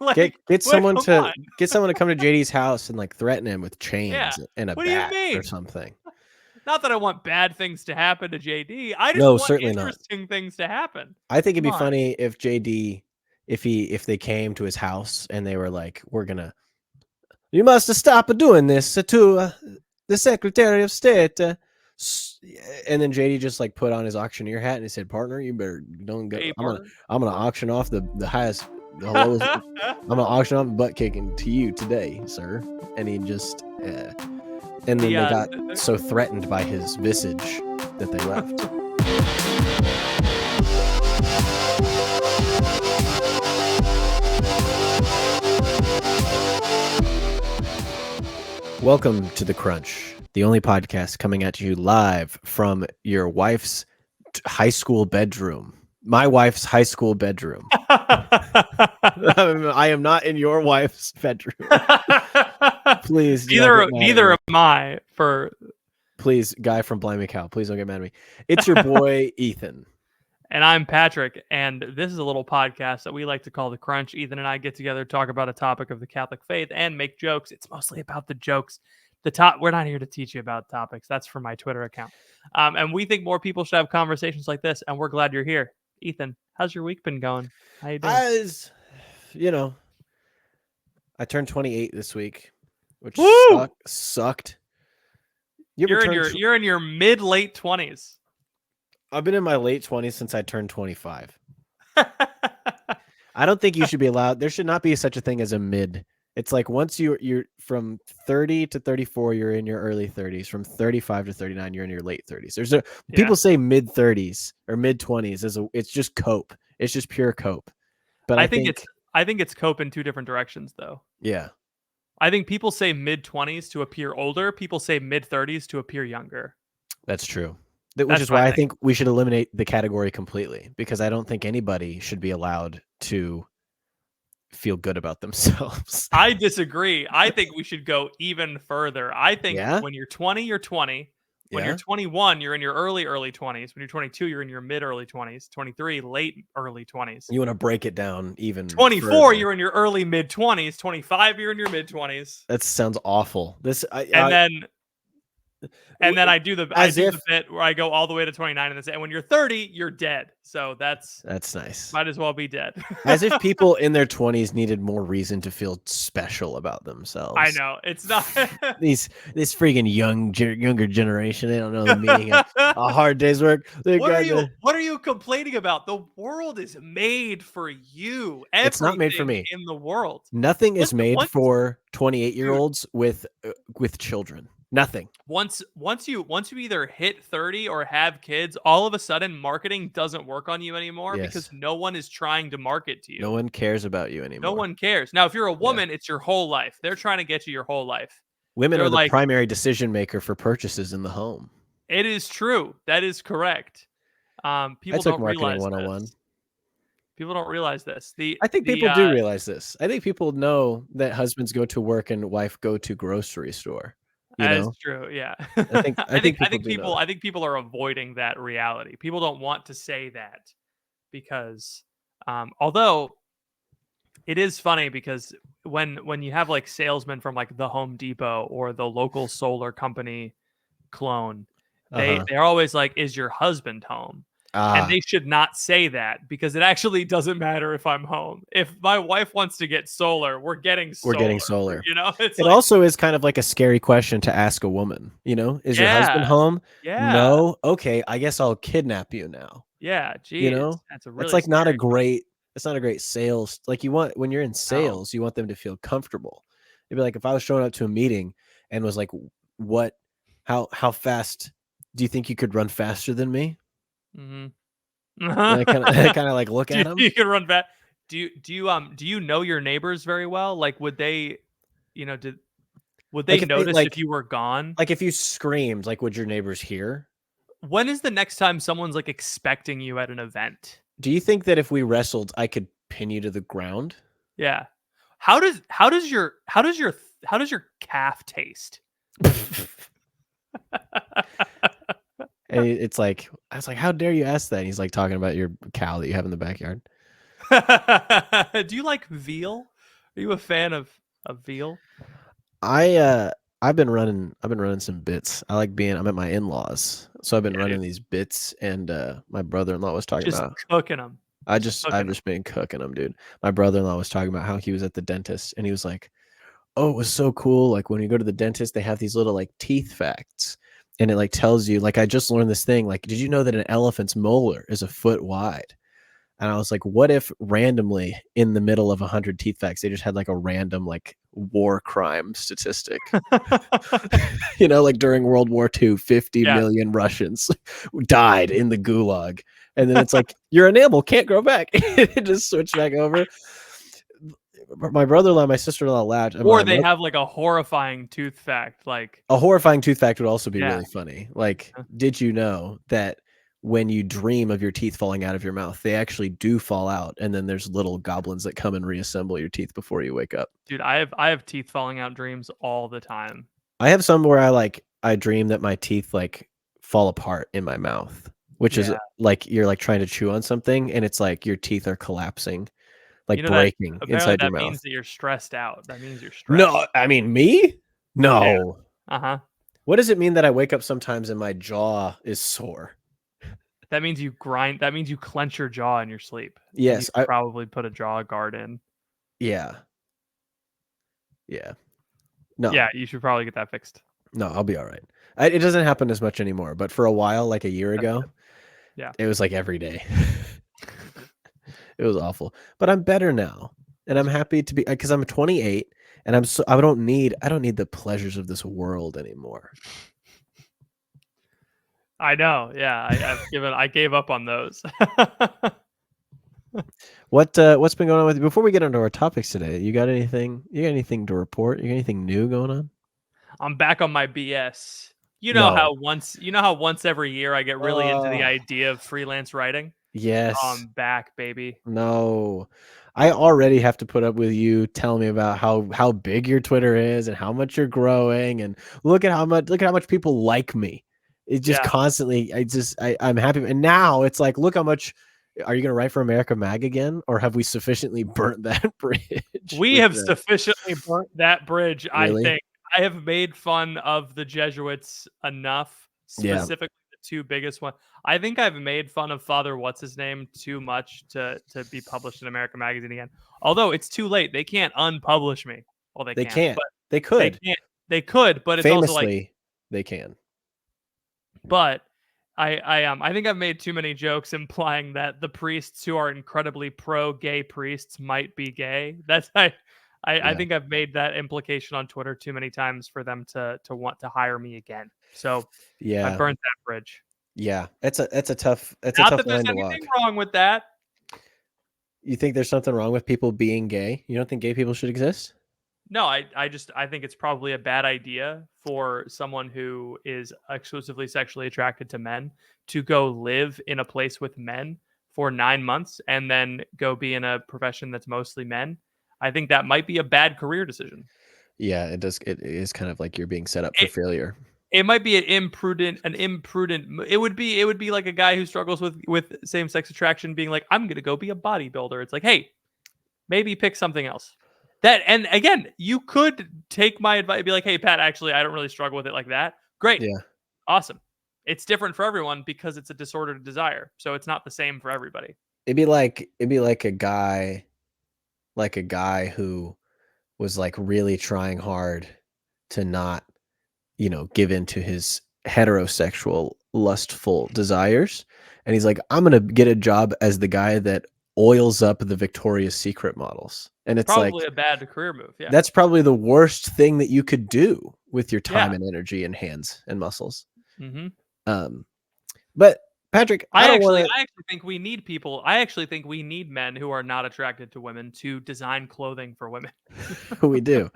Like, Get wait, someone come to on. come to JD's house and like threaten him with Yeah. chains and a What do you bat or mean? something. Not that I want bad things to happen to JD. I just No, want certainly not. interesting things to happen. I think it'd Come be on. funny if JD, if they came to his house and they were like, you must stop doing this to the Secretary of State. And then JD just like put on his auctioneer hat and he said, "Partner, you better don't go. Hey, I'm partner. gonna auction off the highest, the lowest. I'm gonna auction off butt kicking to you today, sir." And he just, and then they got so threatened by his visage that they left. Welcome to The Crunch, the only podcast coming at you live from your wife's high school bedroom. My wife's high school bedroom. I am not in your wife's bedroom. Please. Neither am I. Please, guy from Blimey Cow, please don't get mad at me. It's your boy, Ethan. And I'm Patrick, and this is a little podcast that we like to call The Crunch. Ethan and I get together, talk about a topic of the Catholic faith, and make jokes. It's mostly about the jokes. We're not here to teach you about topics. That's for my Twitter account. And we think more people should have conversations like this, and we're glad you're here. Ethan, how's your week been going? How you doing? I turned 28 this week, which sucked. You're in your mid-late 20s. I've been in my late 20s since I turned 25. I don't think you should be allowed. There should not be such a thing as a mid. It's like once you're from 30 to 34, you're in your early 30s. From 35 to 39, you're in your late 30s. People say mid 30s or mid 20s. It's just cope. It's just pure cope. But I think it's cope in two different directions, though. Yeah. I think people say mid 20s to appear older. People say mid 30s to appear younger. That's true. Which is why I think we should eliminate the category completely, because I don't think anybody should be allowed to feel good about themselves. I disagree. I think we should go even further. I think when you're 20, you're 20. When you're 21, you're in your early 20s. When you're 22, you're in your mid-early 20s. 23, late early 20s. You want to break it down even 24, further. You're in your early mid-20s. 25, you're in your mid-20s. That sounds awful. And then I do the bit where I go all the way to 29 and when you're 30, you're dead. So that's nice. Might as well be dead. As if people in their 20s needed more reason to feel special about themselves. I know. It's not this freaking younger generation. They don't know the meaning of a hard day's work. What are you complaining about? The world is made for you. It's not made for me. In the world. Nothing is made for 28-year-olds with children. Nothing. Once you either hit 30 or have kids, all of a sudden marketing doesn't work on you anymore because no one is trying to market to you. No one cares about you anymore. No one cares. Now, if you're a woman, it's your whole life. They're trying to get you your whole life. Women are the primary decision maker for purchases in the home. It is true. That is correct. People don't realize 101. This. People don't realize this. I think people do realize this. I think people know that husbands go to work and wife go to grocery store. That's true. Yeah. I think people are avoiding that reality. People don't want to say that because, although it is funny because when you have like salesmen from like the Home Depot or the local solar company clone, they're always like, "Is your husband home?" And they should not say that because it actually doesn't matter if I'm home. If my wife wants to get solar, we're getting solar. It also is kind of like a scary question to ask a woman. Is your husband home? Yeah. No. Okay. I guess I'll kidnap you now. Yeah. Geez, that's a really. It's like not a great. It's not a great sales. Like when you're in sales, you want them to feel comfortable. It'd be like if I was showing up to a meeting and was like, "What? How fast do you think you could run faster than me?" Mm-hmm. I kind of like look at them. You can run back. Do you know your neighbors very well? Like, would they, would they notice if you were gone? Like if you screamed, like would your neighbors hear? When is the next time someone's like expecting you at an event? Do you think that if we wrestled, I could pin you to the ground? Yeah. How does your calf taste? And it's like, I was like, how dare you ask that? And he's like talking about your cow that you have in the backyard. Do you like veal? Are you a fan of veal? I've been running some bits. I'm at my in-laws, so I've been running these bits, and my brother-in-law was talking Just about. cooking them. I've just been cooking them, dude. My brother-in-law was talking about how he was at the dentist, and he was like, "Oh, it was so cool. Like when you go to the dentist, they have these little like teeth facts, and it like tells you. Like I just learned this thing. Like, did you know that an elephant's molar is a foot wide?" And I was like, what if randomly in the middle of 100 teeth facts, they just had like a random like war crime statistic? Like during World War II, 50 million Russians died in the gulag. And then it's like, your enamel can't grow back. It just switched back over. My brother-in-law and my sister-in-law laughed. Or they have like a horrifying tooth fact. Like a horrifying tooth fact would also be really funny. Like, did you know that when you dream of your teeth falling out of your mouth, they actually do fall out, and then there's little goblins that come and reassemble your teeth before you wake up? Dude, I have teeth falling out dreams all the time. I have some where I dream that my teeth like fall apart in my mouth, which is like you're like trying to chew on something, and it's like your teeth are collapsing, like breaking inside your mouth. That means that you're stressed out. That means you're stressed. No, I mean me? No. Yeah. What does it mean that I wake up sometimes and my jaw is sore? That means you grind. That means you clench your jaw in your sleep. Yes, I probably put a jaw guard in. Yeah. Yeah. No. Yeah, you should probably get that fixed. No, I'll be all right. It doesn't happen as much anymore, but for a while, like a year ago, it was like every day. It was awful, but I'm better now, and I'm happy to be because I'm 28, and I don't need the pleasures of this world anymore. I know. Yeah, I gave up on those. What's been going on with you? Before we get into our topics today, you got anything to report? You got anything new going on? I'm back on my BS. You know how once every year I get really into the idea of freelance writing? Yes. I'm back, baby. No. I already have to put up with you telling me about how big your Twitter is and how much you're growing, and look at how much people like me. It just constantly I'm happy. And now it's like, look how much. Are you going to write for America Mag again, or have we sufficiently burnt that bridge? We have sufficiently burnt that bridge. Really? I think I have made fun of the Jesuits enough, specifically the two biggest ones. I think I've made fun of Father What's His Name too much to be published in America Magazine again. Although it's too late, they can't unpublish me. Well, they can't. But they could. They could, but it's famously, also like they can. But I think I've made too many jokes implying that the priests who are incredibly pro-gay priests might be gay. That's I think I've made that implication on Twitter too many times for them to want to hire me again. So I burnt that bridge. Yeah, that's a tough line to walk. Not that there's anything wrong with that. You think there's something wrong with people being gay? You don't think gay people should exist? No, I think it's probably a bad idea for someone who is exclusively sexually attracted to men to go live in a place with men for 9 months and then go be in a profession that's mostly men. I think that might be a bad career decision. Yeah, it does. It is kind of like you're being set up for failure. It might be an imprudent. It would be like a guy who struggles with same-sex attraction being like, I'm gonna go be a bodybuilder. It's like, hey, maybe pick something else. And again, you could take my advice and be like, hey, Pat, actually, I don't really struggle with it like that. Great. Yeah. Awesome. It's different for everyone because it's a disordered desire. So it's not the same for everybody. It'd be like a guy who was like really trying hard to not, give into his heterosexual lustful desires. And he's like, I'm going to get a job as the guy that oils up the Victoria's Secret models. And it's probably like a bad career move. Yeah. That's probably the worst thing that you could do with your time and energy and hands and muscles. Mm-hmm. But Patrick, I actually think we need people. I actually think we need men who are not attracted to women to design clothing for women. We do.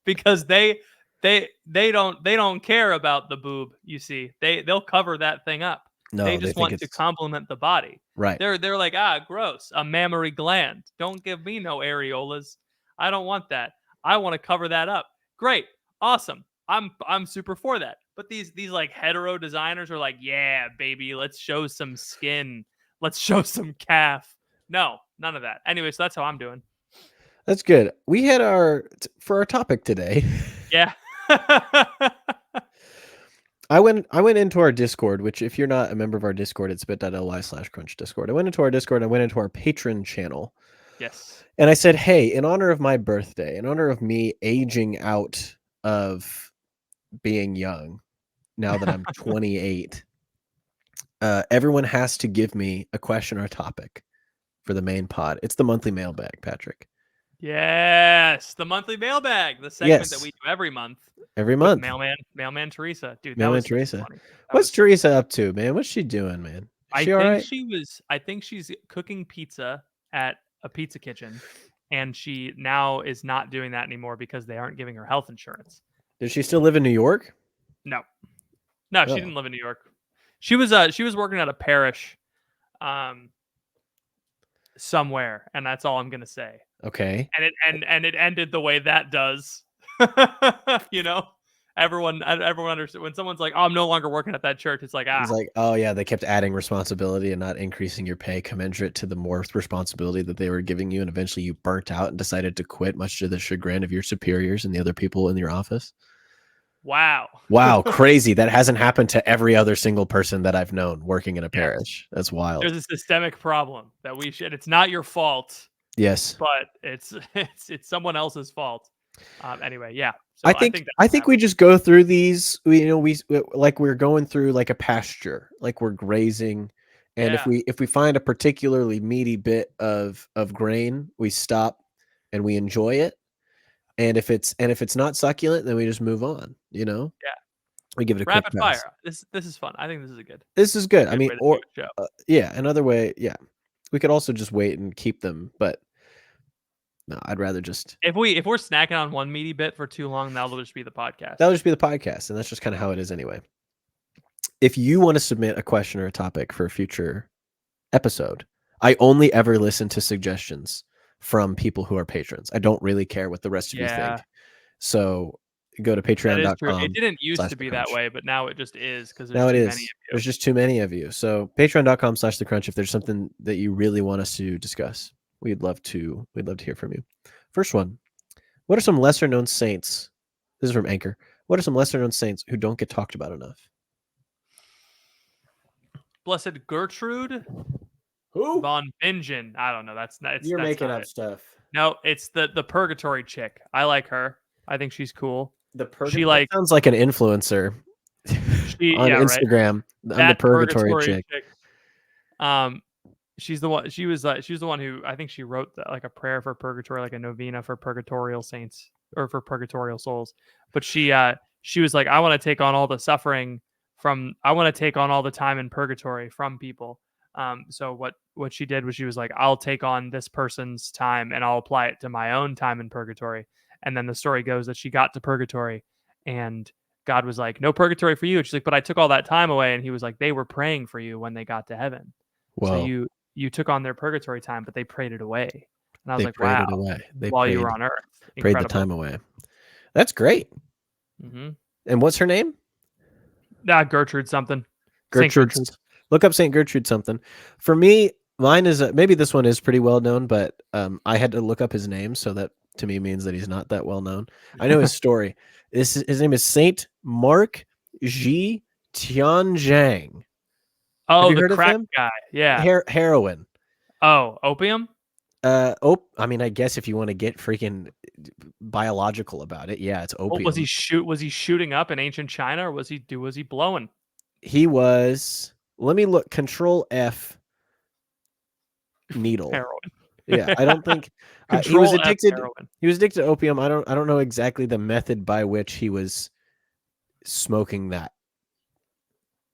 Because they don't care about the boob, you see. They'll cover that thing up. No, they just want to complement the body. Right. They're like, gross, a mammary gland. Don't give me no areolas. I don't want that. I want to cover that up. Great. Awesome. I'm super for that. But these like hetero designers are like, yeah, baby, let's show some skin. Let's show some calf. No, none of that. Anyway, so that's how I'm doing. That's good. We had for our topic today. Yeah. I went into our Discord, which if you're not a member of our Discord, it's bit.ly/crunch Discord. I went into our Discord, I went into our Patreon channel. Yes. And I said, hey, in honor of my birthday, in honor of me aging out of being young, now that I'm 28, everyone has to give me a question or a topic for the main pod. It's the monthly mailbag, Patrick. Yes, the monthly mailbag, the segment that we do every month. Every month. Mailman Teresa. Dude, Mailman that was Teresa. funny. What's Teresa up to, man? What's she doing, man? Is she all right? I think she's cooking pizza at a pizza kitchen, and she now is not doing that anymore because they aren't giving her health insurance. Does she still live in New York? No, she didn't live in New York. She was working at a parish, somewhere, and that's all I'm gonna say. Okay. And it ended the way that does. You know, everyone understands when someone's like, "Oh, I'm no longer working at that church." It's like, It's like, oh yeah, they kept adding responsibility and not increasing your pay commensurate to the more responsibility that they were giving you, and eventually you burnt out and decided to quit, much to the chagrin of your superiors and the other people in your office. Wow, crazy. That hasn't happened to every other single person that I've known working in a parish. That's wild. There's a systemic problem that it's not your fault. Yes, but it's someone else's fault. Anyway, yeah. So I think we just go through these. We like we're going through like a pasture, like we're grazing, and if we find a particularly meaty bit of grain, we stop and we enjoy it. And if it's not succulent, then we just move on. Yeah, we give it a rapid quick pass. Fire. This is fun. I think this is good. This is good. I mean, or yeah, another way. Yeah, we could also just wait and keep them, but. No, I'd rather just if we're snacking on one meaty bit for too long, that'll just be the podcast. That'll just be the podcast, and that's just kind of how it is anyway. If you want to submit a question or a topic for a future episode, I only ever listen to suggestions from people who are patrons. I don't really care what the rest of you think. So go to patreon.com. It didn't used to be that way, but now it just is because now it is. There's just too many of you. So patreon.com/thecrunch if there's something that you really want us to discuss. We'd love to hear from you. First one. What are some lesser known saints? This is from Anchor. What are some lesser known saints who don't get talked about enough? Blessed Gertrude. Who? Von Bingen. I don't know. You're making up stuff. No, it's the purgatory chick. I like her. I think she's cool. She sounds like an influencer on Instagram. Right? I'm the purgatory chick. She's the one. She was the one who I think she wrote like a prayer for purgatory, like a novena for purgatorial saints or for purgatorial souls. But she was like, I want to take on all the suffering I want to take on all the time in purgatory from people. So what she did was she was like, I'll take on this person's time and I'll apply it to my own time in purgatory. And then the story goes that she got to purgatory and God was like, no purgatory for you. And she's like, but I took all that time away. And he was like, they were praying for you when they got to heaven. Whoa. So you took on their purgatory time, but they prayed it away. And I was like, wow. While you were on earth. Prayed the time away. That's great. Mm-hmm. And what's her name? Gertrude something. Gertrude. Look up St. Gertrude something. For me, mine is maybe this one is pretty well known, but I had to look up his name, so that to me means that he's not that well known. I know his story. His name is Saint Mark Ji Tianzhang. Oh, the crack guy. Yeah. Heroin. Oh, opium? I mean, I guess if you want to get freaking biological about it, yeah, it's opium. Was he shooting up in ancient China, or was he blowing? He was. Let me look. Control F. Needle. Heroin. Yeah, I don't think he was addicted. He was addicted to opium. I don't know exactly the method by which he was smoking that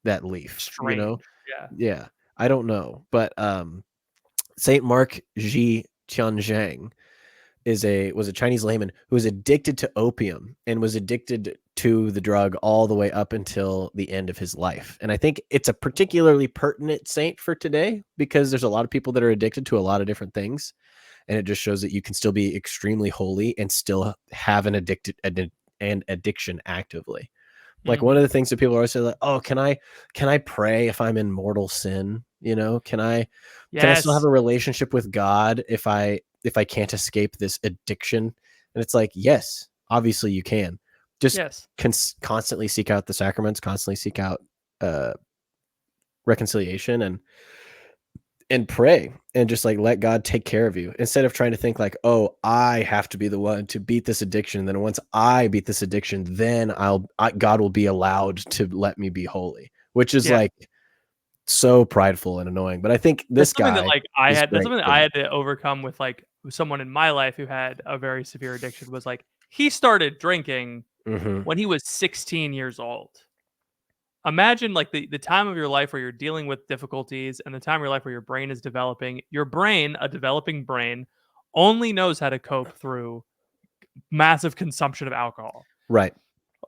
leaf. Strange. You know? Yeah. I don't know, but Saint Mark Ji Tianzhang was a Chinese layman who was addicted to opium and was addicted to the drug all the way up until the end of his life. And I think it's a particularly pertinent saint for today because there's a lot of people that are addicted to a lot of different things. And it just shows that you can still be extremely holy and still have an addiction actively. Like one of the things that people always say, like, oh, can I pray if I'm in mortal sin? You know, can I still have a relationship with God if I if I can't escape this addiction? And it's like, yes, obviously you can. Just constantly seek out the sacraments, constantly seek out reconciliation and pray and just like let God take care of you instead of trying to think like, oh, I have to be the one to beat this addiction. And then once I beat this addiction, then God will be allowed to let me be holy, which is like so prideful and annoying. But I think this guy, that's something that I had to overcome with like someone in my life who had a very severe addiction. Was like he started drinking when he was 16 years old. Imagine like the time of your life where you're dealing with difficulties and the time of your life where your brain is developing. Your brain, a developing brain, only knows how to cope through massive consumption of alcohol. Right.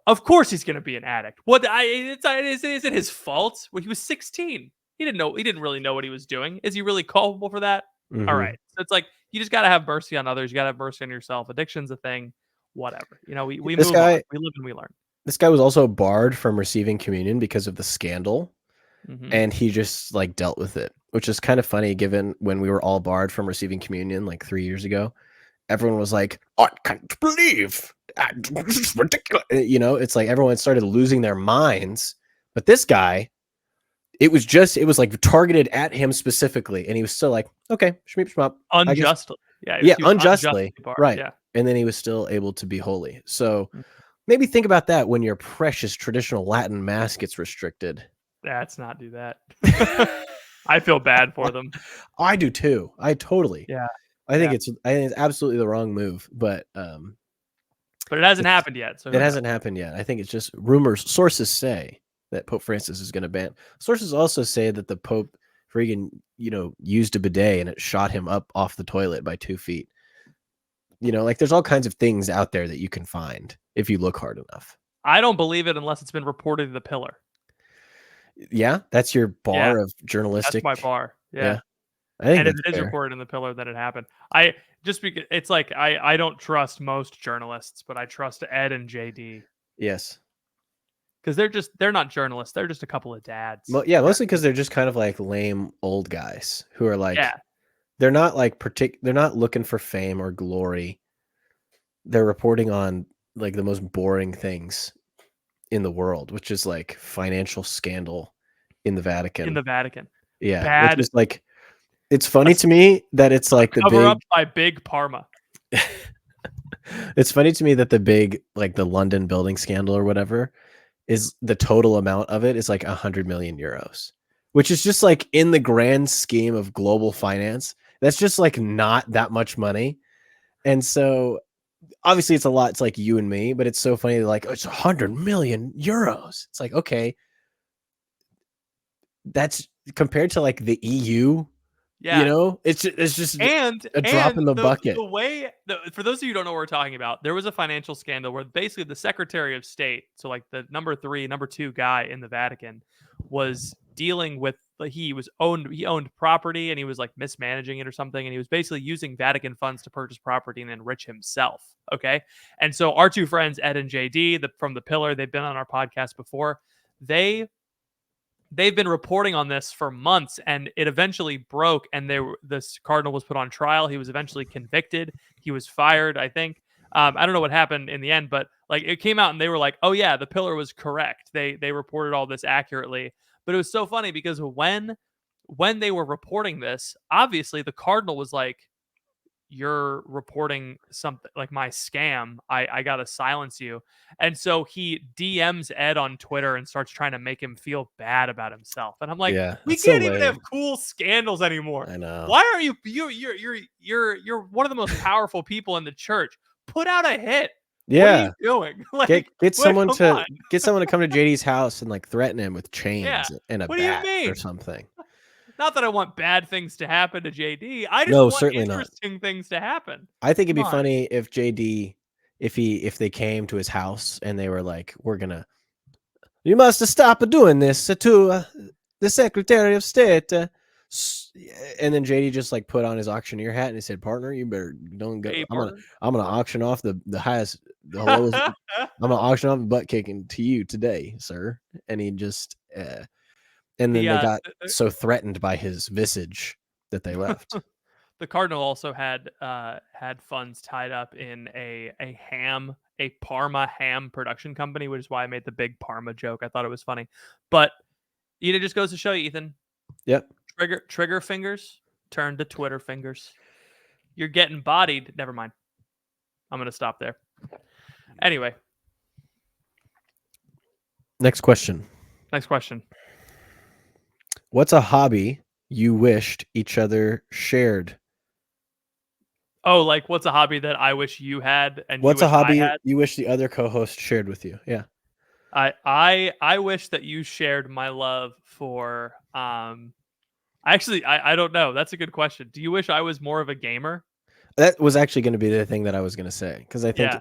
Of course he's going to be an addict. Is it his fault? When he was 16, he didn't really know what he was doing. Is he really culpable for that? All right. So it's like you just got to have mercy on others. You got to have mercy on yourself. Addiction's a thing. Whatever. We move on. We live and we learn. This guy was also barred from receiving communion because of the scandal. And he just like dealt with it, which is kind of funny given when we were all barred from receiving communion like 3 years ago. Everyone was like, I can't believe this is ridiculous. It's like everyone started losing their minds. But this guy, it was like targeted at him specifically. And he was still like, okay, shmeep shmop. Unjustly. Unjustly. Barred, right. Yeah. And then he was still able to be holy. So maybe think about that when your precious traditional Latin mass gets restricted. Let's not do that. I feel bad for them. I do too. I totally. Yeah. I think it's absolutely the wrong move, but it hasn't happened yet. So it hasn't happened yet. I think it's just rumors. Sources say that Pope Francis is going to ban. Sources also say that the Pope freaking, used a bidet and it shot him up off the toilet by 2 feet. Like there's all kinds of things out there that you can find if you look hard enough. I don't believe it unless it's been reported in the Pillar. Yeah, that's your bar of journalistic. That's my bar. Yeah. I think and if it is reported in the Pillar that it happened, it's like I don't trust most journalists, but I trust Ed and JD. Yes. Because they're not journalists. They're just a couple of dads. Well, yeah, mostly because they're just kind of like lame old guys who are like, they're not like they're not looking for fame or glory. They're reporting on like the most boring things in the world, which is like financial scandal in the Vatican. Yeah. Bad. Which is like, it's funny to me that it's like the cover up by Big Parma. It's funny to me that the big, like the London building scandal or whatever, is the total amount of it is like 100 million euros, which is just like in the grand scheme of global finance, that's just like not that much money. And so obviously it's a lot. It's like you and me, but it's so funny. Like, it's 100 million euros. It's like, okay, that's compared to like the EU. Yeah. It's just a drop in the bucket. For those of you who don't know what we're talking about, there was a financial scandal where basically the Secretary of State, so like the number 2 guy in the Vatican, was dealing with he owned property and he was like mismanaging it or something, and he was basically using Vatican funds to purchase property and enrich himself. Okay, and so our two friends Ed and JD from the Pillar, they've been on our podcast before. They've been reporting on this for months, and it eventually broke, and this cardinal was put on trial. He was eventually convicted. He was fired, I think. I don't know what happened in the end, but like it came out and they were like, oh yeah, the Pillar was correct. They reported all this accurately. But it was so funny because when they were reporting this, obviously the cardinal was like, you're reporting something like my scam. I gotta silence you. And so he DMs Ed on Twitter and starts trying to make him feel bad about himself. And I'm like, we can't even have cool scandals anymore. I know. Why are you're one of the most powerful people in the church? Put out a hit. Yeah. What are you doing? Like, get someone to come to JD's house and like threaten him with chains and a bat or something. Not that I want bad things to happen to JD. I just want interesting things to happen. I think it'd be funny if JD, if they came to his house and they were like, you must stop doing this to the Secretary of State. And then JD just like put on his auctioneer hat and he said, partner, you better don't go. I'm gonna auction off the highest, the lowest. I'm gonna auction off the butt kicking to you today, sir. And he just and then they got so threatened by his visage that they left. The Cardinal also had funds tied up in a Parma ham production company, which is why I made the big Parma joke. I thought it was funny, but it just goes to show you, Ethan. Yep. Trigger fingers turn to Twitter fingers. You're getting bodied. Never mind. I'm gonna stop there. Anyway. Next question. What's a hobby you wished each other shared? Oh, like what's a hobby that I wish you had and what's you wish a hobby I had? you wish the other co-host shared with you? Yeah. I wish that you shared my love for actually I don't know. That's a good question. Do you wish I was more of a gamer? That was actually going to be the thing that I was going to say, because I think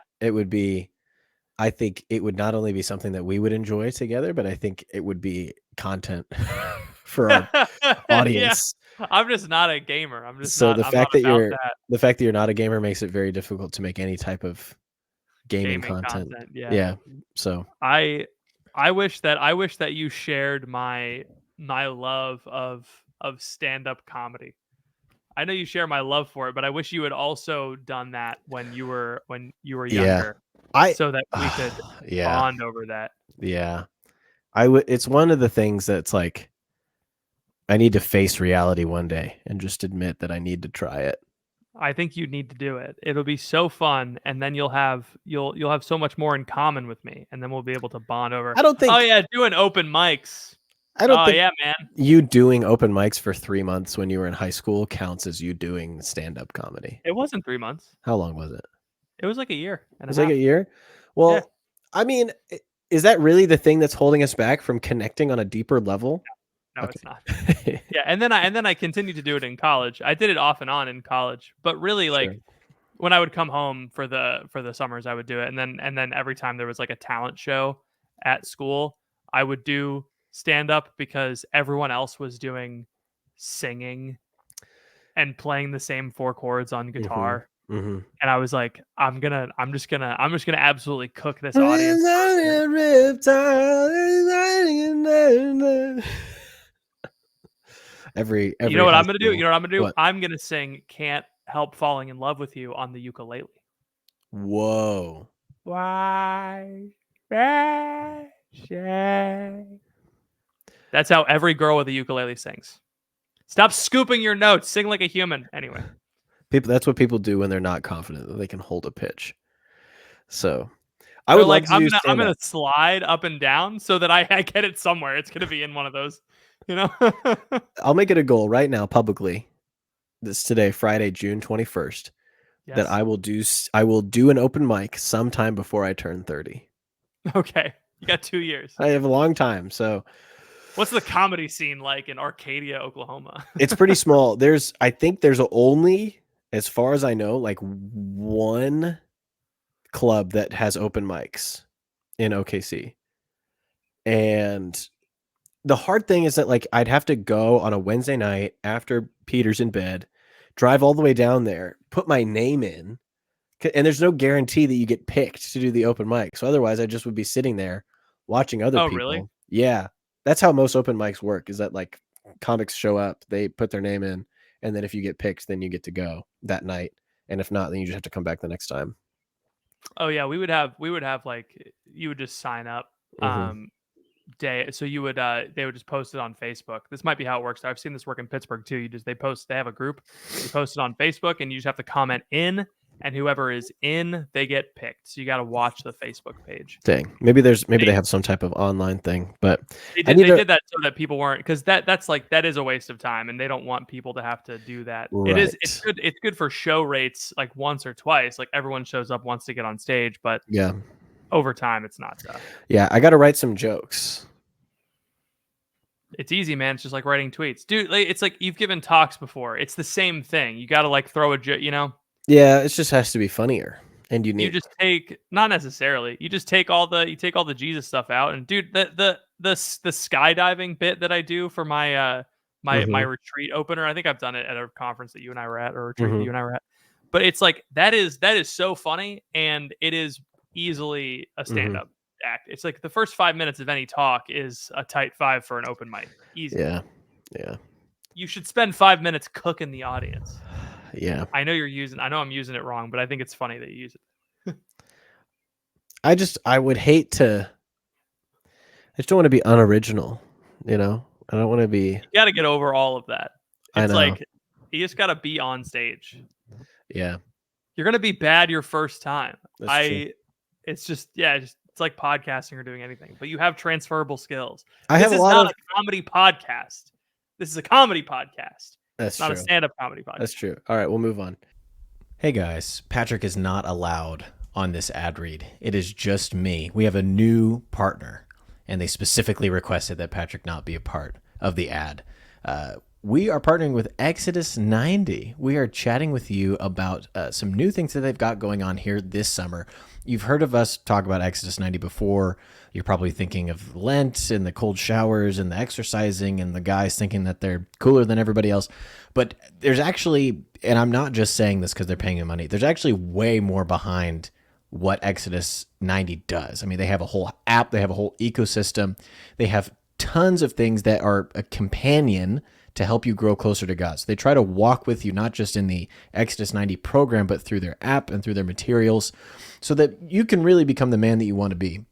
it would not only be something that we would enjoy together, but I think it would be content for our audience. Yeah. I'm just not a gamer. I'm just so not. the I'm fact not that about you're that. the fact that you're not a gamer makes it very difficult to make any type of gaming content. Yeah. So I wish that you shared my love of stand-up comedy. I know you share my love for it, but I wish you had also done that when you were younger, so that we could bond over that. Yeah. It's one of the things that's like, I need to face reality one day and just admit that I need to try it. I think you need to do it. It'll be so fun, and then you'll have so much more in common with me, and then we'll be able to bond over. I don't think. Oh yeah, doing open mics. I don't think. Yeah, man. You doing open mics for 3 months when you were in high school counts as you doing stand-up comedy. It wasn't 3 months. How long was it? It was like a year and a half. It was like a year? Well, yeah. I mean, is that really the thing that's holding us back from connecting on a deeper level? No, okay. It's not. Yeah, and then I continued to do it in college. I did it off and on in college, but really like when I would come home for the summers, I would do it, and then every time there was like a talent show at school, I would do stand up because everyone else was doing singing and playing the same 4 chords on guitar. Mm-hmm. And I was like, I'm just gonna absolutely cook this audience. Every you know what I'm gonna do? You know what I'm gonna do? What? I'm gonna sing "Can't Help Falling in Love with You" on the ukulele. Whoa! Why? That's how every girl with a ukulele sings. Stop scooping your notes. Sing like a human. Anyway. That's what people do when they're not confident that they can hold a pitch. So I would like I'm gonna slide up and down so that I get it somewhere. It's gonna be in one of those, you know. I'll make it a goal right now publicly. This today, Friday, June 21st, that I will do an open mic sometime before I turn 30. Okay, you got 2 years. I have a long time. So what's the comedy scene like in Arcadia, Oklahoma? It's pretty small. I think there's only, as far as I know, like one club that has open mics in OKC. And the hard thing is that like I'd have to go on a Wednesday night after Peter's in bed, drive all the way down there, put my name in, and there's no guarantee that you get picked to do the open mic. So otherwise I just would be sitting there watching other people. Really? Yeah. That's how most open mics work, is that like comics show up, they put their name in, and then if you get picked, then you get to go that night. And if not, then you just have to come back the next time. Oh yeah, we would have like, you would just sign up day. So you would they would just post it on Facebook. This might be how it works. I've seen this work in Pittsburgh too. They have a group, you post it on Facebook, and you just have to comment in, and whoever is in, they get picked. So you got to watch the Facebook page. Dang, maybe they have some type of online thing, but they did that so that people weren't, because that is a waste of time, and they don't want people to have to do that. Right. It's good for show rates, like once or twice, like everyone shows up once to get on stage, but yeah, over time it's not tough. Yeah, I got to write some jokes. It's easy, man. It's just like writing tweets, dude. It's like you've given talks before. It's the same thing. You got to like throw a joke, you know. Yeah, it just has to be funnier and unique. You just take, not necessarily. You just take all the Jesus stuff out, and dude, the skydiving bit that I do for my my retreat opener. I think I've done it at a conference that you and I were at, or a retreat that you and I were at. But it's like that is so funny, and it is easily a stand-up act. It's like the first 5 minutes of any talk is a tight 5 for an open mic. Easy. Yeah. You should spend 5 minutes cooking the audience. Yeah. I know I'm using it wrong, but I think it's funny that you use it. I would hate to. I just don't want to be unoriginal. I don't want to be. You got to get over all of that. I It's know. like you just got to be on stage. Yeah. You're gonna be bad your first time. That's true. It's just it's like podcasting or doing anything, but you have transferable skills. I This have a is lot not of. a comedy podcast. This is a comedy podcast. That's Not true. a stand-up comedy podcast. That's true. All right, we'll move on. Hey guys, Patrick is not allowed on this ad read. It is just me. We have a new partner, and they specifically requested that Patrick not be a part of the ad. We are partnering with Exodus 90. We are chatting with you about some new things that they've got going on here this summer. You've heard of us talk about Exodus 90 before. You're probably thinking of Lent and the cold showers and the exercising and the guys thinking that they're cooler than everybody else. But there's actually, and I'm not just saying this because they're paying you money, there's actually way more behind what Exodus 90 does. I mean, they have a whole app, they have a whole ecosystem, they have tons of things that are a companion to help you grow closer to God. So they try to walk with you, not just in the Exodus 90 program, but through their app and through their materials so that you can really become the man that you want to be.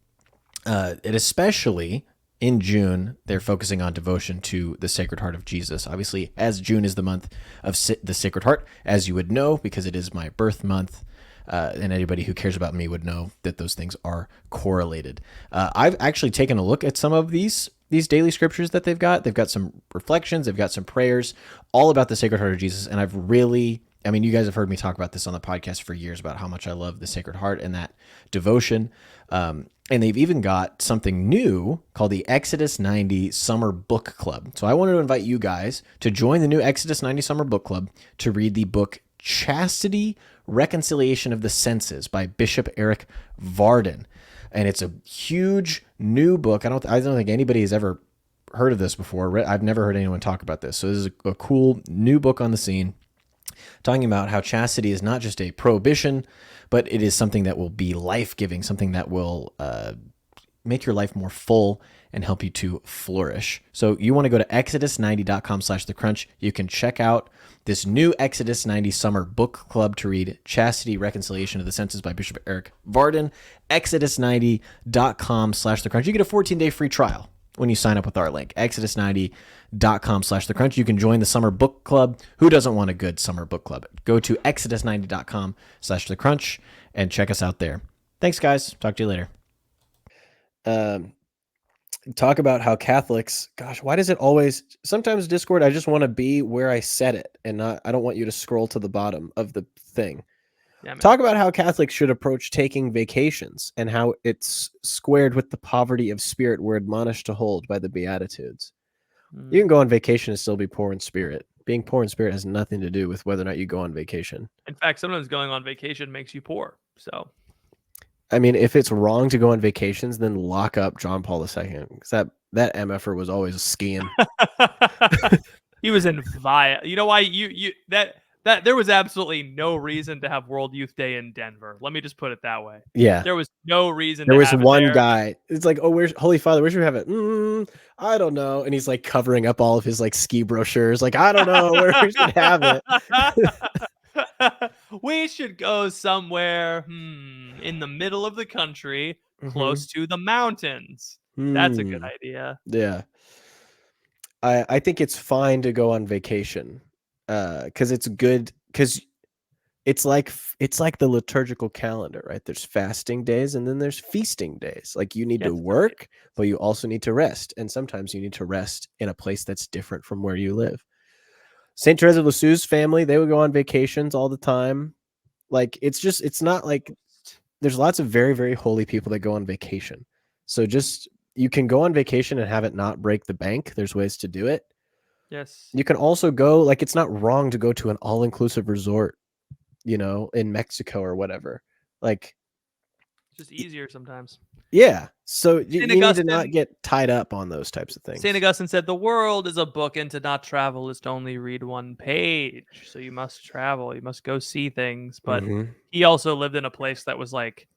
And especially in June, they're focusing on devotion to the Sacred Heart of Jesus. Obviously, as June is the month of the Sacred Heart, as you would know, because it is my birth month, and anybody who cares about me would know that those things are correlated. I've actually taken a look at some of these daily scriptures that they've got. They've got some reflections, they've got some prayers, all about the Sacred Heart of Jesus. And I've really, I mean, you guys have heard me talk about this on the podcast for years about how much I love the Sacred Heart and that devotion. And they've even got something new called the Exodus 90 Summer Book Club. So I wanted to invite you guys to join the new Exodus 90 Summer Book Club to read the book Chastity, Reconciliation of the Senses by Bishop Eric Varden. And it's a huge new book. I don't think anybody has ever heard of this before. I've never heard anyone talk about this. So this is a cool new book on the scene, talking about how chastity is not just a prohibition, but it is something that will be life-giving, something that will make your life more full and help you to flourish. So you want to go to exodus90.com/thecrunch. You can check out this new Exodus 90 Summer Book Club to read Chastity, Reconciliation of the Senses by Bishop Eric Varden. Exodus90.com/thecrunch. You get a 14-day free trial when you sign up with our link, exodus90.com/thecrunch. You can join the Summer Book Club. Who doesn't want a good Summer Book Club? Go to exodus90.com/thecrunch and check us out there. Thanks, guys. Talk to you later. Talk about how Catholics, gosh, why does it always, sometimes Discord, I just want to be where I said it and I don't want you to scroll to the bottom of the thing. Yeah, talk about how Catholics should approach taking vacations and how it's squared with the poverty of spirit we're admonished to hold by the Beatitudes. You can go on vacation and still be poor in spirit. Being poor in spirit has nothing to do with whether or not you go on vacation. In fact, sometimes going on vacation makes you poor. So, I mean, if it's wrong to go on vacations, then lock up John Paul II. Because that MFer was always skiing. He was in via. You know why that there was absolutely no reason to have World Youth Day in Denver. Let me just put it that way. Yeah. There was no reason. There was one guy. It's like, oh, where's Holy Father? Where should we have it? I don't know. And he's like covering up all of his like ski brochures. Like, I don't know where we should have it. We should go somewhere in the middle of the country, close to the mountains. That's a good idea. Yeah. I think it's fine to go on vacation because it's good, because it's like the liturgical calendar, right? There's fasting days and then there's feasting days. Like you need to work, but you also need to rest. And sometimes you need to rest in a place that's different from where you live. St. Therese of Lisieux's family, they would go on vacations all the time. Like, it's not like there's lots of very, very holy people that go on vacation. So you can go on vacation and have it not break the bank. There's ways to do it. Yes. You can also go, like, it's not wrong to go to an all-inclusive resort, in Mexico or whatever. Like, it's just easier sometimes. Yeah. So you need to not get tied up on those types of things. St. Augustine said, the world is a book, and to not travel is to only read one page. So you must travel. You must go see things. But he also lived in a place that was like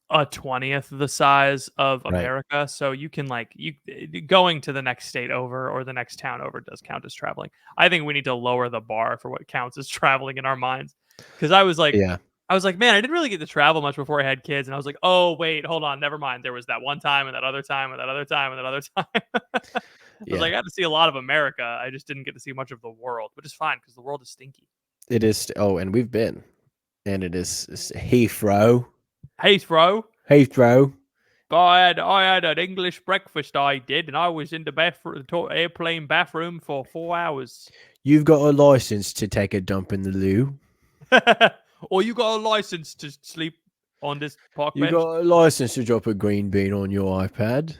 a 20th the size of America. So you can going to the next state over or the next town over does count as traveling. I think we need to lower the bar for what counts as traveling in our minds. Because I was like, man, I didn't really get to travel much before I had kids. And I was like, oh, wait, hold on. Never mind. There was that one time and that other time and that other time and that other time. I was like, I got to see a lot of America. I just didn't get to see much of the world, which is fine because the world is stinky. It is. Oh, and we've been. And it is Heathrow. Heathrow. I had an English breakfast I did, and I was in the airplane bathroom for 4 hours. You've got a license to take a dump in the loo. Or you got a license to sleep on this park bench. You got a license to drop a green bean on your iPad.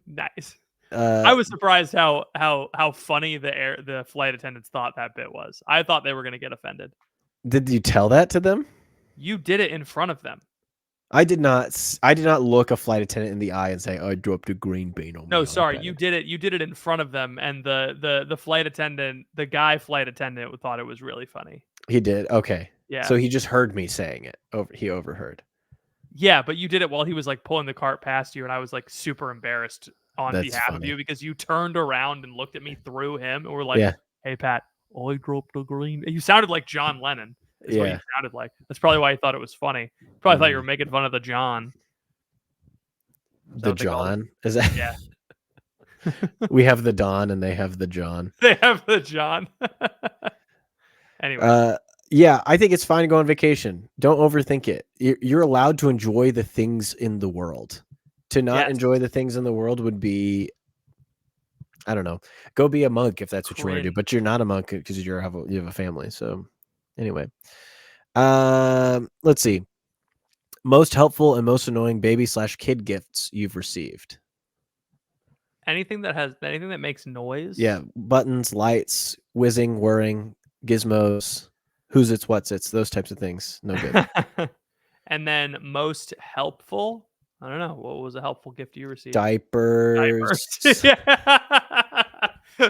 Nice. I was surprised how funny the flight attendants thought that bit was. I thought they were going to get offended. Did you tell that to them? You did it in front of them. I did not look a flight attendant in the eye and say, "I dropped a green bean on." No, sorry, you did it. You did it in front of them, and the flight attendant, the guy flight attendant, thought it was really funny. He did. Okay. Yeah. So he just heard me saying it. He overheard. Yeah, but you did it while he was like pulling the cart past you, and I was like super embarrassed on behalf of you because you turned around and looked at me through him and were like, "Hey, Pat, I dropped a green." You sounded like John Lennon. That's what you sounded like. That's probably why he thought it was funny. Probably thought you were making fun of the John. The John? Is that? Yeah. We have the Don and they have the John. They have the John. Anyway. Yeah, I think it's fine to go on vacation. Don't overthink it. You're allowed to enjoy the things in the world. To not enjoy the things in the world would be, I don't know, go be a monk if that's what you want to do. But you're not a monk because you have a family. So anyway, let's see. Most helpful and most annoying baby/kid gifts you've received. Anything that makes noise. Yeah, buttons, lights, whizzing, whirring, gizmos, who's its, what's its, those types of things. No good. And then most helpful. I don't know. What was a helpful gift you received? Diapers.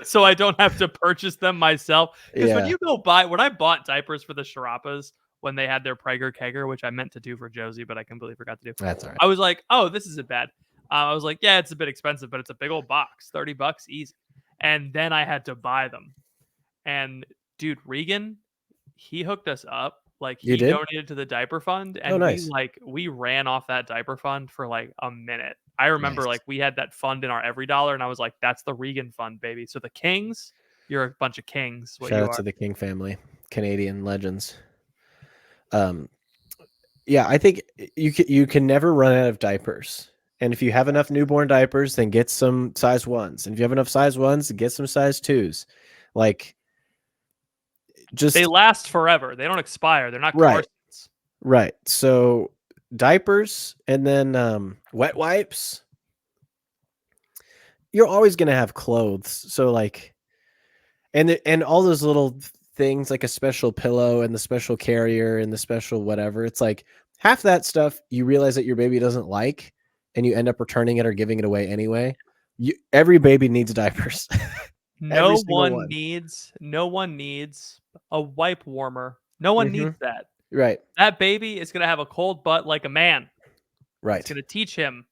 So I don't have to purchase them myself. Because when I bought diapers for the Sharappas when they had their Prager Kegger, which I meant to do for Josie, but I completely forgot to do. That's all right. I was like, oh, this isn't bad. I was like, yeah, it's a bit expensive, but it's a big old box, $30 easy. And then I had to buy them. And dude, Regan, he hooked us up. Like he donated to the diaper fund, and we ran off that diaper fund for like a minute. I remember like we had that fund in our every dollar, and I was like, "That's the Regan fund, baby." So the Kings, you're a bunch of kings. Shout out to the King family, Canadian legends. Yeah, I think you can never run out of diapers, and if you have enough newborn diapers, then get some size 1s, and if you have enough size 1s, get some size 2s. Like. They last forever. They don't expire. They're not Carsons. Right. So diapers and then wet wipes. You're always going to have clothes. So like, and all those little things like a special pillow and the special carrier and the special whatever. It's like half that stuff you realize that your baby doesn't like and you end up returning it or giving it away anyway. Every baby needs diapers. No one needs a wipe warmer. No one needs that. Right. That baby is going to have a cold butt like a man. Right. It's going to teach him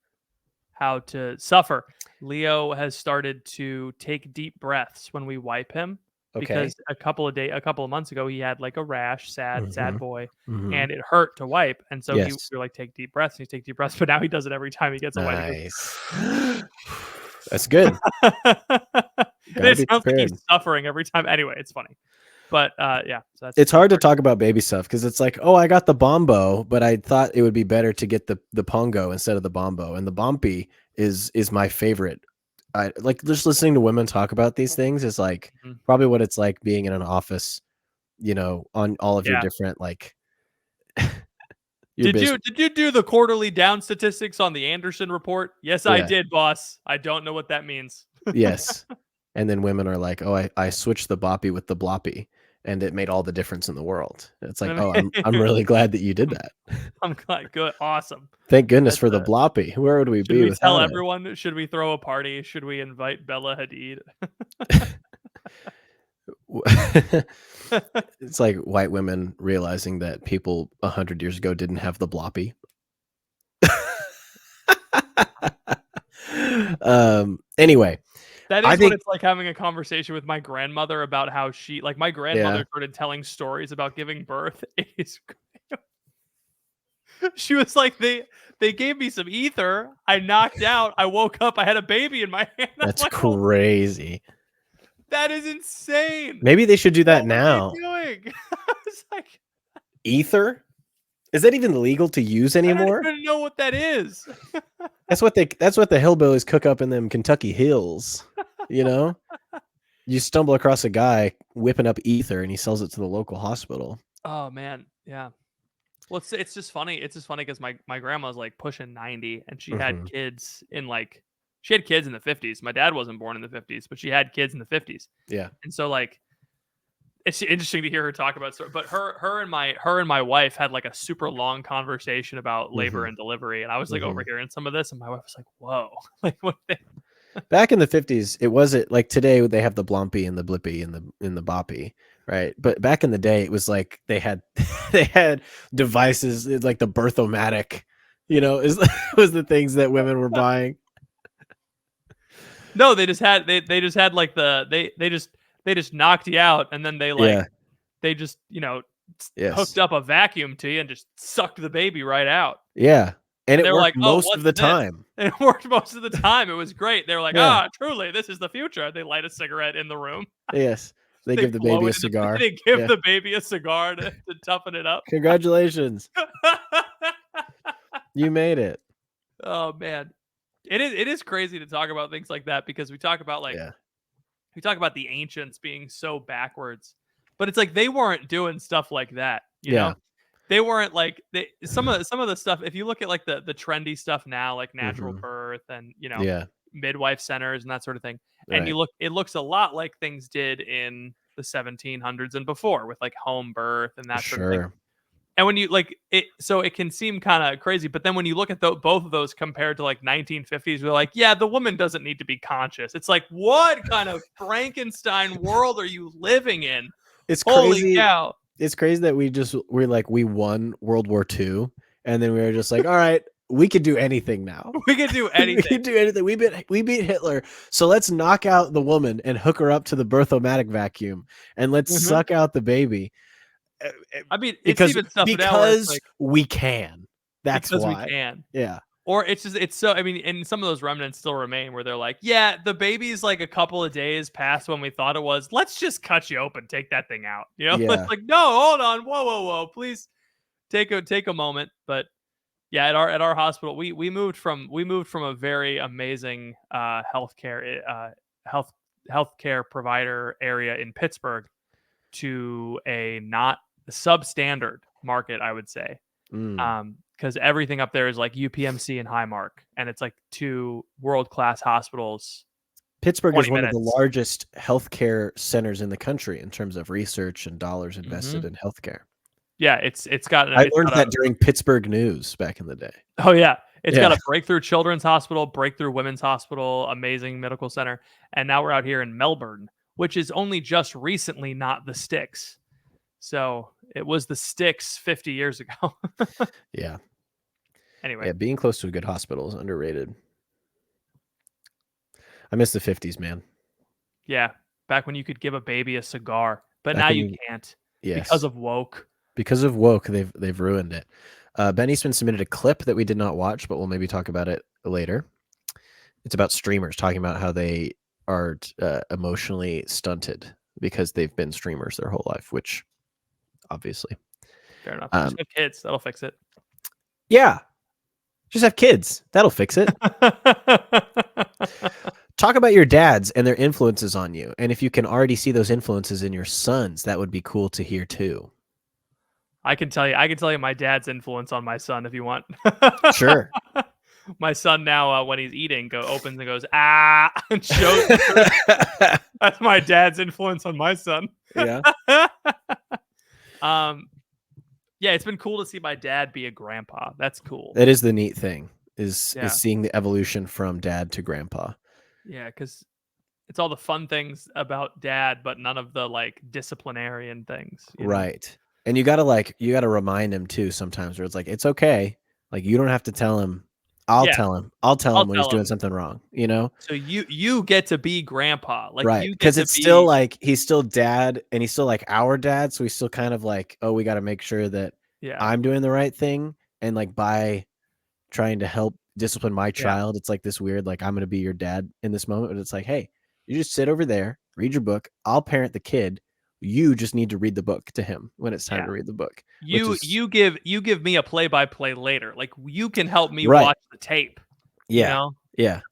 how to suffer. Leo has started to take deep breaths when we wipe him because a couple of months ago he had like a rash, sad boy, and it hurt to wipe, and so we were like, take deep breaths, and he take deep breaths, but now he does it every time he gets a wipe. Nice. That's good. It sounds like he's suffering every time. Anyway, it's funny. But so it's hard to talk about baby stuff because it's like, oh, I got the Bombo, but I thought it would be better to get the Pongo instead of the Bombo. And the Bompy is my favorite. I like just listening to women talk about these things is like probably what it's like being in an office, on all of your different like. Did you do the quarterly down statistics on the Anderson report? Yes, I did, boss. I don't know what that means. Yes. And then women are like, oh, I switched the boppy with the bloppy, and it made all the difference in the world. It's like, oh, I'm really glad that you did that. I'm glad. Good. Awesome. Thank goodness for the bloppy. Where would we be without it? Tell everyone? Should we throw a party? Should we invite Bella Hadid? It's like white women realizing that people 100 years ago didn't have the bloppy. Anyway, that is what it's like having a conversation with my grandmother about how my grandmother started telling stories about giving birth. She was like, they gave me some ether. I knocked out. I woke up. I had a baby in my hand. That's like, crazy. That is insane. Maybe they should do that now. What are they doing? It's like, ether? Is that even legal to use anymore? I don't even know what that is. That's what the hillbillies cook up in them Kentucky hills. You know, you stumble across a guy whipping up ether and he sells it to the local hospital. Oh man, yeah. Well, it's just funny. It's just funny because my grandma's like pushing 90 and she had kids in she had kids in the 50s. My dad wasn't born in the 50s, but she had kids in the 50s. Yeah. And so like it's interesting to hear her talk about story. But her and my wife had like a super long conversation about labor and delivery. And I was like overhearing some of this and my wife was like, whoa. Like what back in the 50s, it wasn't like today they have the Blompy and the Blippy and the Boppy. Right. But back in the day, it was like they had devices like the Birth-O-Matic, you know, was the things that women were buying. No, they just had like they just knocked you out and then they just, you know, hooked up a vacuum to you and just sucked the baby right out. Yeah. And it worked like, most of the time. And it worked most of the time. It was great. They were like, truly, this is the future. They light a cigarette in the room. Yes. They give the baby a cigar. They give the baby a cigar to toughen it up. Congratulations. You made it. Oh man. It is crazy to talk about things like that because we talk about we talk about the ancients being so backwards. But it's like they weren't doing stuff like that, you know? They weren't like some of the stuff. If you look at like the trendy stuff now, like natural birth and you know midwife centers and that sort of thing, and it looks a lot like things did in the 1700s and before with like home birth and that sort of thing. And when you like it, so it can seem kind of crazy, but then when you look at both of those compared to like 1950s, we're like, yeah, the woman doesn't need to be conscious. It's like, what kind of Frankenstein world are you living in? It's crazy. Holy cow. It's crazy that we won World War II, and then we were just like, all right, we could do anything now. We could do anything. We could do anything. We beat Hitler, so let's knock out the woman and hook her up to the Birth-O-Matic vacuum, and let's suck out the baby. I mean, because we can. That's because why we can. Yeah. Or it's so, I mean, and some of those remnants still remain where they're like, yeah, the baby's like a couple of days past when we thought it was. Let's just cut you open, take that thing out. You know, it's like, no, hold on, whoa, please take a moment. But yeah, at our hospital, we moved from a very amazing healthcare provider area in Pittsburgh to a not substandard market, I would say. Because everything up there is like UPMC and Highmark, and it's like two world-class hospitals. Pittsburgh is one of the largest healthcare centers in the country in terms of research and dollars invested in healthcare. Yeah, it's got. I learned that during Pittsburgh News back in the day. Oh yeah, it's got a breakthrough children's hospital, breakthrough women's hospital, amazing medical center, and now we're out here in Melbourne, which is only just recently not the Sticks. So it was the Sticks 50 years ago. Yeah. Anyway. Yeah, being close to a good hospital is underrated. I miss the 50s, man. Yeah. Back when you could give a baby a cigar, but now you can't. Yes. Because of woke. Because of woke, they've ruined it. Ben Eastman submitted a clip that we did not watch, but we'll maybe talk about it later. It's about streamers talking about how they are emotionally stunted because they've been streamers their whole life, which obviously. Fair enough. Just have kids. That'll fix it. Yeah. Just have kids. That'll fix it. Talk about your dads and their influences on you. And if you can already see those influences in your sons, that would be cool to hear too. I can tell you my dad's influence on my son if you want. Sure. My son now, when he's eating, opens and goes, ah, and shows. That's my dad's influence on my son. Yeah. Yeah, it's been cool to see my dad be a grandpa. That's cool. That is the neat thing is seeing the evolution from dad to grandpa. Yeah, because it's all the fun things about dad, but none of the like disciplinarian things. Right. And you gotta remind him too sometimes where it's like, it's okay. Like you don't have to tell him. I'll tell him. I'll tell him when he's doing something wrong, So you get to be grandpa. Like right. you get Because to it's be still like he's still dad and he's still like our dad. So he's still kind of like, oh, we gotta make sure that I'm doing the right thing. And like by trying to help discipline my child, it's like this weird, like I'm gonna be your dad in this moment. But it's like, hey, you just sit over there, read your book, I'll parent the kid. You just need to read the book to him when it's time to read the book. You give me a play-by-play later. Like you can help me watch the tape. Yeah.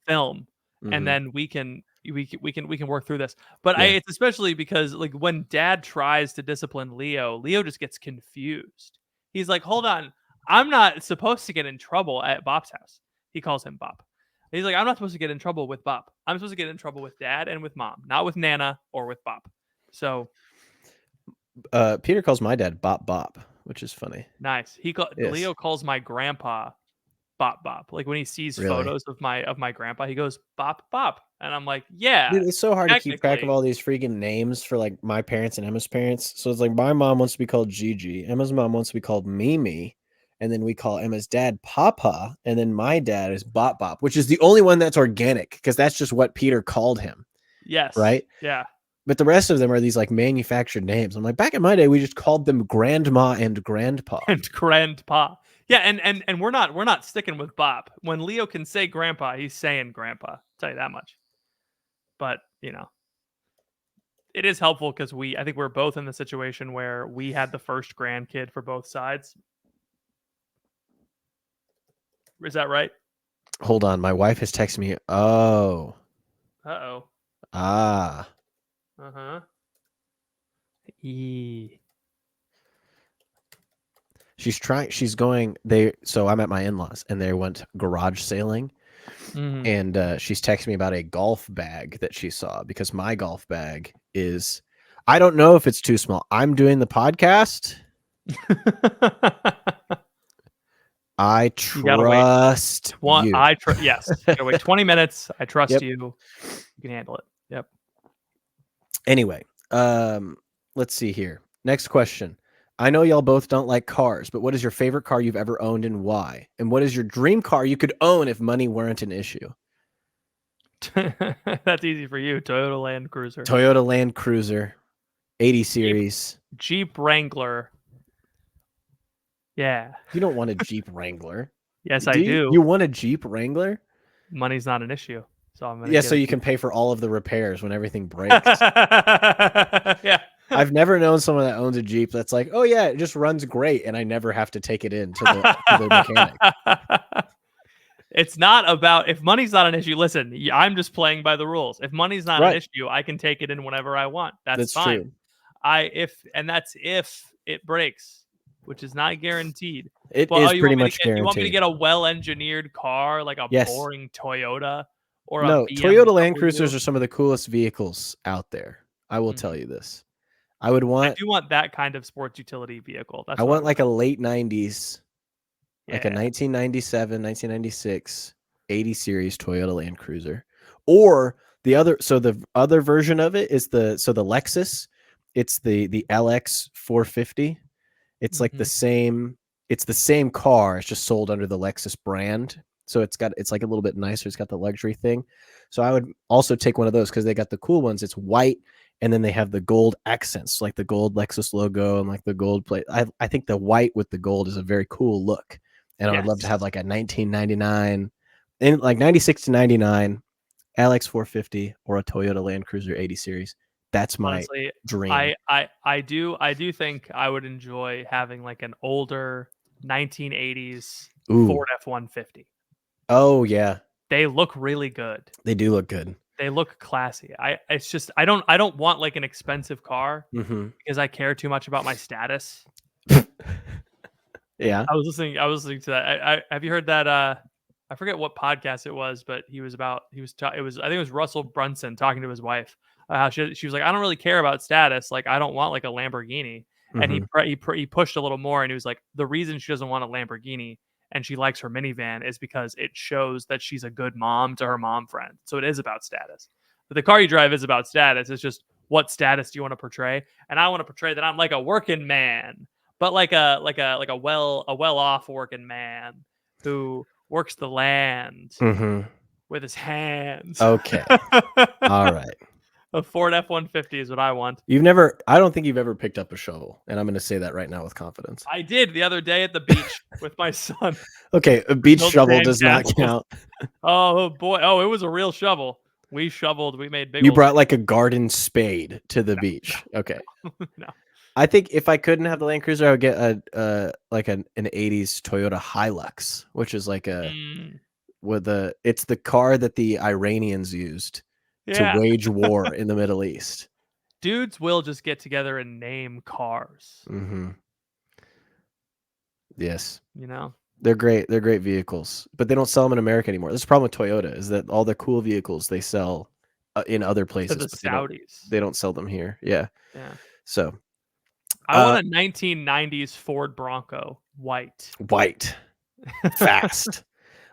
Film. And then we can work through this. But it's especially because like when dad tries to discipline Leo just gets confused. He's like, hold on, I'm not supposed to get in trouble at Bop's house. He calls him Bop. He's like, I'm not supposed to get in trouble with Bop. I'm supposed to get in trouble with dad and with mom, not with Nana or with Bop. So Peter calls my dad Bop Bop, which is funny. Nice. Leo calls my grandpa Bop Bop. Like when he sees photos of my grandpa, he goes Bop Bop, and I'm like, yeah. Dude, it's so hard to keep track of all these freaking names for like my parents and Emma's parents. So it's like my mom wants to be called Gigi, Emma's mom wants to be called Mimi, and then we call Emma's dad Papa, and then my dad is Bop Bop, which is the only one that's organic because that's just what Peter called him. Yes. Right. Yeah. But the rest of them are these like manufactured names. I'm like, back in my day, we just called them grandma and grandpa. And grandpa. Yeah, and we're not sticking with Bop. When Leo can say grandpa, he's saying grandpa. I'll tell you that much. But, it is helpful because I think we're both in the situation where we had the first grandkid for both sides. Is that right? Hold on. My wife has texted me. Oh. Uh-oh. Ah. Uh-huh. So I'm at my in-laws and they went garage sailing. And she's texting me about a golf bag that she saw because my golf bag is, I don't know if it's too small. I'm doing the podcast. I trust you. Yes. You gotta wait 20 minutes. I trust you. You can handle it. Yep. Anyway, let's see here. Next question. I know y'all both don't like cars, but what is your favorite car you've ever owned and why? And what is your dream car you could own if money weren't an issue? That's easy for you. Toyota Land Cruiser. Toyota Land Cruiser, 80 series. Jeep Wrangler. Yeah. You don't want a Jeep Wrangler. Yes, I do. You want a Jeep Wrangler? Money's not an issue. So I'm gonna so you can pay for all of the repairs when everything breaks. Yeah. I've never known someone that owns a Jeep that's like, oh yeah, it just runs great, and I never have to take it in to the mechanic. It's not about, if money's not an issue. Listen, I'm just playing by the rules. If money's not an issue, I can take it in whenever I want. That's fine. True. That's if it breaks, which is not guaranteed. It is pretty much guaranteed. You want me to get a well-engineered car, like a boring Toyota or a BMW? Toyota Land Cruisers are some of the coolest vehicles out there. I will tell you this. I do want that kind of sports utility vehicle. I want like a late 90s, like a 1997, 1996, 80 series Toyota Land Cruiser. Or the other version of it is the Lexus. It's the LX 450. It's like the same car. It's just sold under the Lexus brand. So it's like a little bit nicer. It's got the luxury thing. So I would also take one of those because they got the cool ones. It's white. And then they have the gold accents, like the gold Lexus logo and like the gold plate. I think the white with the gold is a very cool look. And I would love to have like a 1999, in like 96 to 99 LX 450 or a Toyota Land Cruiser 80 series. That's my dream. I do think I would enjoy having like an older 1980s Ford F-150. Oh yeah. They look really good. They do look good. They look classy. I don't want like an expensive car because I care too much about my status. Yeah. I was listening to that. Have you heard that? I forget what podcast it was, but I think it was Russell Brunson talking to his wife. How she was like, I don't really care about status. Like, I don't want like a Lamborghini. And he pushed a little more, and he was like, the reason she doesn't want a Lamborghini and she likes her minivan is because it shows that she's a good mom to her mom friend. So it is about status. But the car you drive is about status. It's just what status do you want to portray? And I want to portray that I'm like a working man, but like a well off working man who works the land with his hands. Okay. All right. A Ford F-150 is what I want. I don't think you've ever picked up a shovel, and I'm going to say that right now with confidence. I did the other day at the beach with my son. Okay, a beach shovel does not count. Oh boy! Oh, it was a real shovel. We shoveled. We made big. You brought like a garden spade to the beach. No. Okay. No. I think if I couldn't have the Land Cruiser, I would get an 80s Toyota Hilux, which is like it's the car that the Iranians used to wage war in the Middle East. Dudes will just get together and name cars. Yes. You know, they're great. They're great vehicles, but they don't sell them in America anymore. That's the problem with Toyota, is that all the cool vehicles they sell in other places. To the Saudis. They don't sell them here. Yeah. So I want a 1990s Ford Bronco, white. Fast.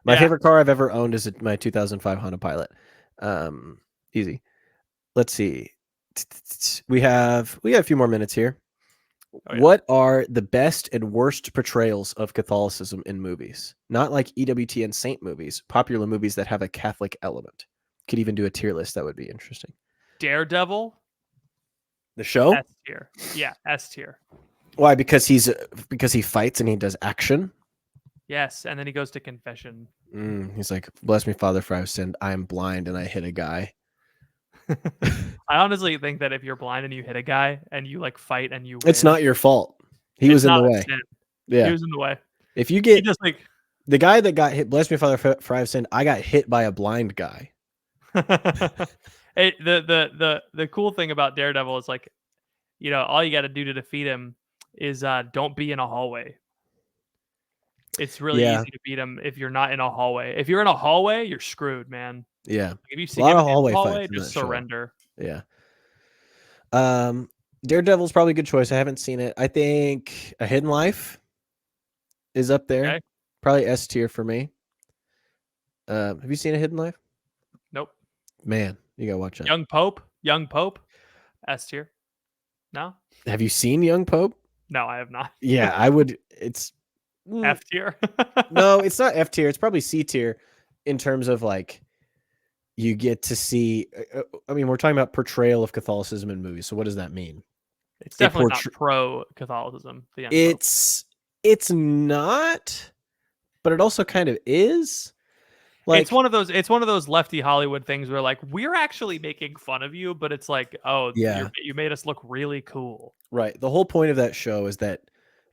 My favorite car I've ever owned is my 2005 Honda Pilot. Easy. Let's see. We have a few more minutes here. Oh, yeah. What are the best and worst portrayals of Catholicism in movies? Not like EWTN saint movies, popular movies that have a Catholic element. Could even do a tier list. That would be interesting. Daredevil. The show? S tier. Yeah, S tier. Why? Because he fights and he does action. Yes, and then he goes to confession. He's like, "Bless me, Father, for I've sinned. I am blind and I hit a guy." I honestly think that if you're blind and you hit a guy and you like fight and you win, it's not your fault. He was in the way. Yeah, he was in the way. If you get just like the guy that got hit, bless me, Father, for I've sinned. I got hit by a blind guy. Hey, the cool thing about Daredevil is like, you know, all you got to do to defeat him is don't be in a hallway. It's really easy to beat him if you're not in a hallway. If you're in a hallway, you're screwed, man. Yeah. If you see him in a hallway, just surrender. Show. Yeah. Daredevil's probably a good choice. I haven't seen it. I think A Hidden Life is up there. Okay. Probably S tier for me. Have you seen A Hidden Life? Nope. Man, you gotta watch that. Young Pope, S tier. No. Have you seen Young Pope? No, I have not. Yeah, I would. It's F tier. No, it's not F tier. It's probably C tier in terms of like you get to see. I mean, we're talking about portrayal of Catholicism in movies. So what does that mean? It's definitely not pro Catholicism. It's not, but it also kind of is. Like, it's one of those lefty Hollywood things where like we're actually making fun of you, but it's like, oh yeah, you made us look really cool. Right. The whole point of that show is that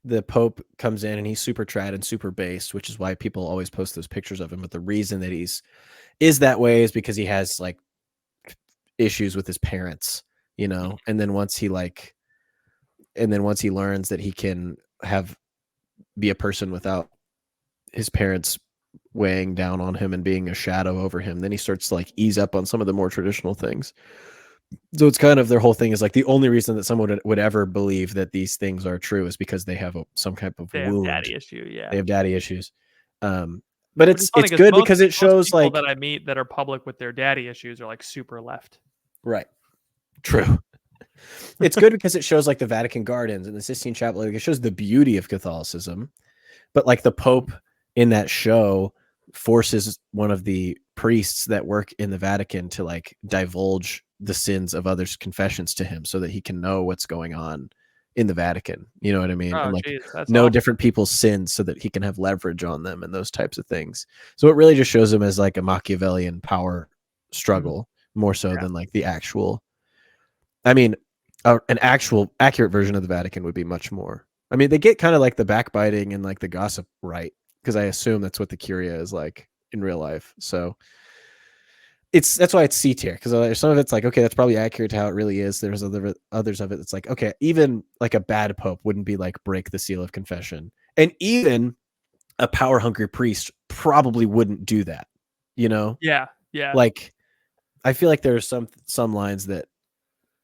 the Pope comes in and he's super trad and super based, which is why people always post those pictures of him. But the reason that is that way is because he has like issues with his parents, you know. And then once he learns that he can be a person without his parents weighing down on him and being a shadow over him, then he starts to like ease up on some of the more traditional things. So it's kind of their whole thing is like the only reason that someone would ever believe that these things are true is because they have some type of wound. Daddy issue. Yeah, they have daddy issues. But it's good because it shows like that I meet that are public with their daddy issues are like super left. Right. True. It's good because it shows like the Vatican Gardens and the Sistine Chapel. Like, it shows the beauty of Catholicism, but like the Pope in that show forces one of the priests that work in the Vatican to like divulge the sins of others' confessions to him so that he can know what's going on in the Vatican. You know what I mean? Oh, and like know awesome. Different people's sins so that he can have leverage on them and those types of things. So it really just shows him as like a Machiavellian power struggle more so than like the actual, I mean, an actual accurate version of the Vatican would be much more. I mean, they get kind of like the backbiting and like the gossip right, because I assume that's what the Curia is like in real life. So that's why it's C tier, because some of it's like, okay, that's probably accurate to how it really is. There's others of it that's like, okay, even like a bad pope wouldn't be like break the seal of confession, and even a power hungry priest probably wouldn't do that, you know? Yeah. Like, I feel like there's some lines that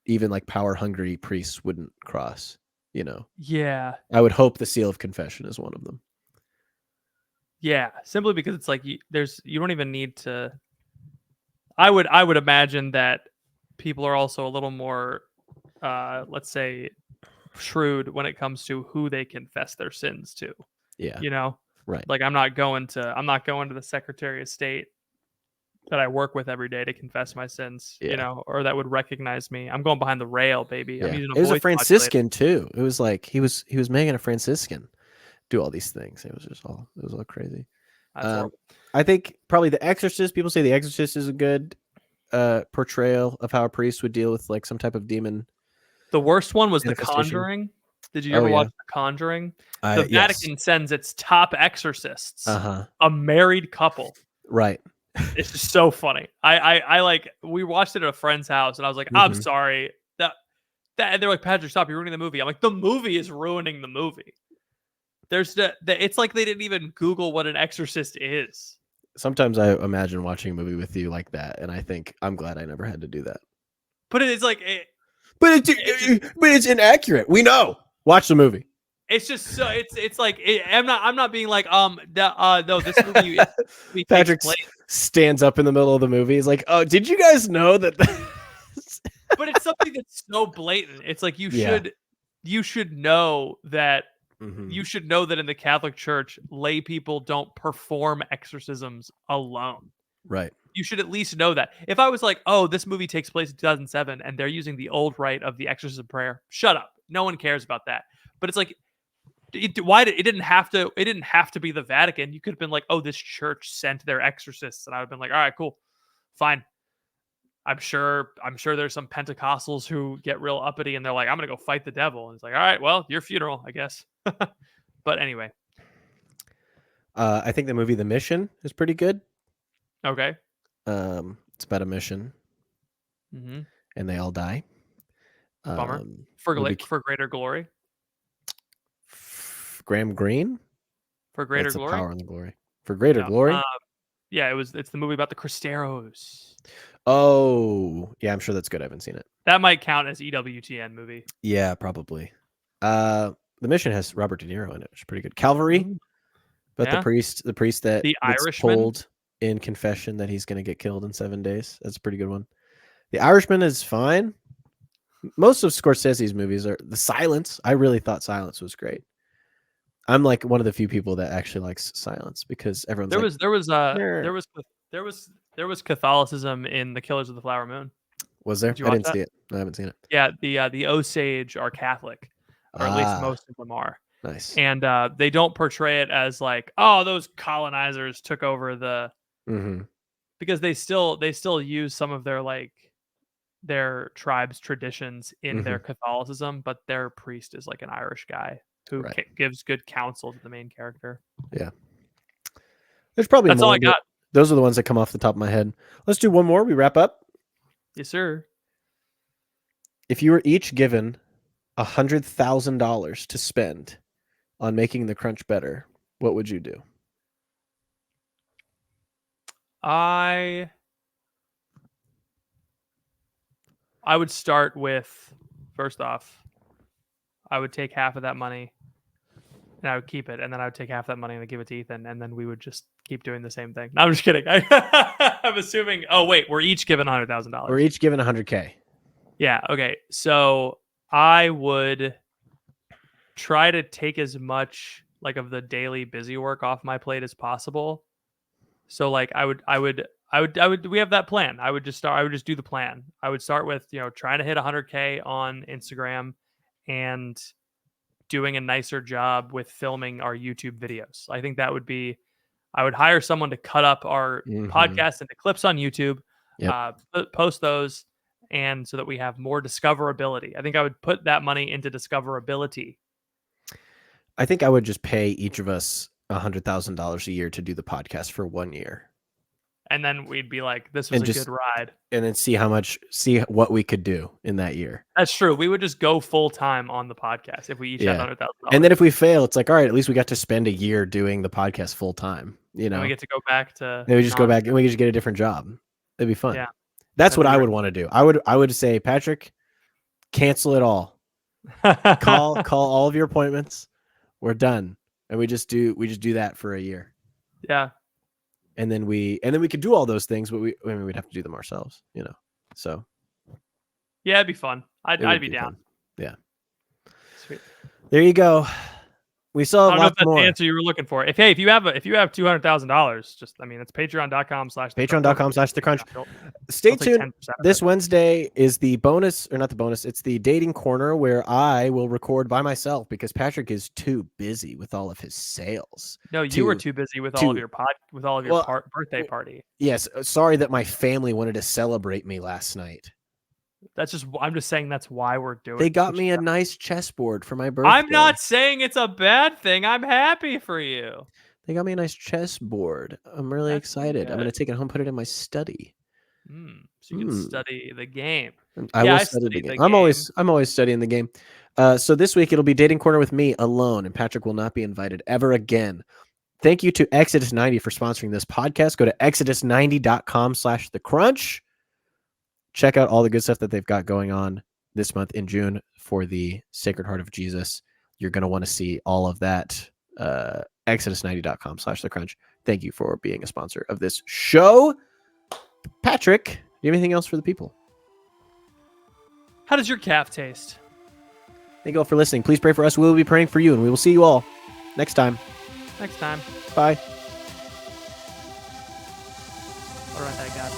even like power hungry priests wouldn't cross, you know? Yeah. I would hope the seal of confession is one of them. Yeah, simply because it's like you don't even need to. I would imagine that people are also a little more, let's say, shrewd when it comes to who they confess their sins to. Yeah. You know, Right. like I'm not going to the Secretary of State that I work with every day to confess my sins, Yeah. you know, or that would recognize me. I'm going behind the rail, baby. Yeah. I'm using It was a voice Franciscan too. It was like he was making a Franciscan do all these things. It was all crazy. That's horrible. I think probably The Exorcist. People say The Exorcist is a good portrayal of how a priest would deal with like some type of demon. The worst one was The manifestation. Conjuring. Did you ever watch The Conjuring? The Vatican sends its top exorcists, a married couple. Right. It's just so funny. I like, we watched it at a friend's house and I was like, I'm sorry. That and they're like, Patrick, stop, you're ruining the movie. I'm like, the movie is ruining the movie. There's it's like they didn't even Google what an exorcist is. Sometimes I imagine watching a movie with you like that, and I think I'm glad I never had to do that. But it's like, but it's inaccurate. We know. Watch the movie. It's just so it's like I'm not being like no, this movie Patrick stands up in the middle of the movie. He's like, oh, did you guys know that? But it's something that's so blatant. It's like you should know that. You should know that in the Catholic Church, lay people don't perform exorcisms alone. Right. You should at least know that. If I was like, oh, this movie takes place in 2007 and they're using the old rite of the exorcism prayer, shut up. No one cares about that. But it's like, it didn't have to be the Vatican. You could have been like, oh, this church sent their exorcists, and I would have been like, all right, cool, fine. I'm sure there's some Pentecostals who get real uppity and they're like, I'm gonna go fight the devil. And it's like, all right, well, your funeral, I guess. But anyway. I think the movie The Mission is pretty good. Okay. It's about a mission. And they all die. Bummer. For greater glory. Graham Greene? For greater That's glory. Power and the Glory. For greater glory. Yeah, it's the movie about the Cristeros. Oh, yeah, I'm sure that's good. I haven't seen it. That might count as EWTN movie. Yeah, probably. The Mission has Robert De Niro in it, which is pretty good. Calvary, but the priest that the gets Irishman told in confession that he's going to get killed in 7 days. That's a pretty good one. The Irishman is fine. Most of Scorsese's movies are The Silence. I really thought Silence was great. I'm like one of the few people that actually likes Silence because everyone's there was Catholicism in The Killers of the Flower Moon. Was there? I didn't see it. I haven't seen it. Yeah, the Osage are Catholic, or at least most of them are. Nice. And they don't portray it as like, oh, those colonizers took over the, because they still use some of their tribe's traditions in their Catholicism, but their priest is like an Irish guy who gives good counsel to the main character. Yeah. There's probably that's more, all I got. Those are the ones that come off the top of my head. Let's do one more. We wrap up. Yes, sir. If you were each given $100,000 to spend on making the crunch better, what would you do? I would start with, first off, I would take half of that money and I would keep it, and then I would take half that money and I'd give it to Ethan, and then we would just keep doing the same thing. No, I'm just kidding. I'm assuming. Oh wait, we're each given $100,000. We're each given $100K. Yeah. Okay. So I would try to take as much like of the daily busy work off my plate as possible. So like I would we have that plan. I would just do the plan. I would start with, trying to hit 100K on Instagram and doing a nicer job with filming our YouTube videos. I think that would be, I would hire someone to cut up our podcast into clips on YouTube, post those, and so that we have more discoverability. I think I would put that money into discoverability. I think I would just pay each of us $100,000 a year to do the podcast for 1 year. And then we'd be like, this was a good ride. And then see what we could do in that year. That's true. We would just go full time on the podcast if we each had $100,000. And then if we fail, it's like, all right, at least we got to spend a year doing the podcast full time. And we get to go back to. And we just go back and we just get a different job. It'd be fun. Yeah. That's what I would want to do. I would say, Patrick, cancel it all. Call all of your appointments. We're done. And we just do that for a year. Yeah. And then we could do all those things, but we'd have to do them ourselves, So Yeah, it'd be fun. I'd be down. Fun. Yeah. Sweet. There you go. We saw I don't know if that's more. the answer you were looking for. If you have $200,000, just it's patreon.com/thecrunch. Stay tuned. This Wednesday is the bonus, or not the bonus. It's the dating corner where I will record by myself because Patrick is too busy with all of his sales. No, you were too busy with all of your birthday party. Yes, sorry that my family wanted to celebrate me last night. I'm just saying that's why we're doing it. They got me a nice chessboard for my birthday. I'm not saying it's a bad thing. I'm happy for you. They got me a nice chessboard. I'm really excited. I'm going to take it home, put it in my study. So you can study the game. I will study the game. I'm always studying the game. So this week it'll be dating corner with me alone, and Patrick will not be invited ever again. Thank you to Exodus 90 for sponsoring this podcast. Go to exodus90.com/thecrunch. Check out all the good stuff that they've got going on this month in June for the Sacred Heart of Jesus. You're going to want to see all of that. Exodus90.com/thecrunch. Thank you for being a sponsor of this show. Patrick, do you have anything else for the people? How does your calf taste? Thank you all for listening. Please pray for us. We will be praying for you, and we will see you all next time. Next time. Bye. All right, I got it.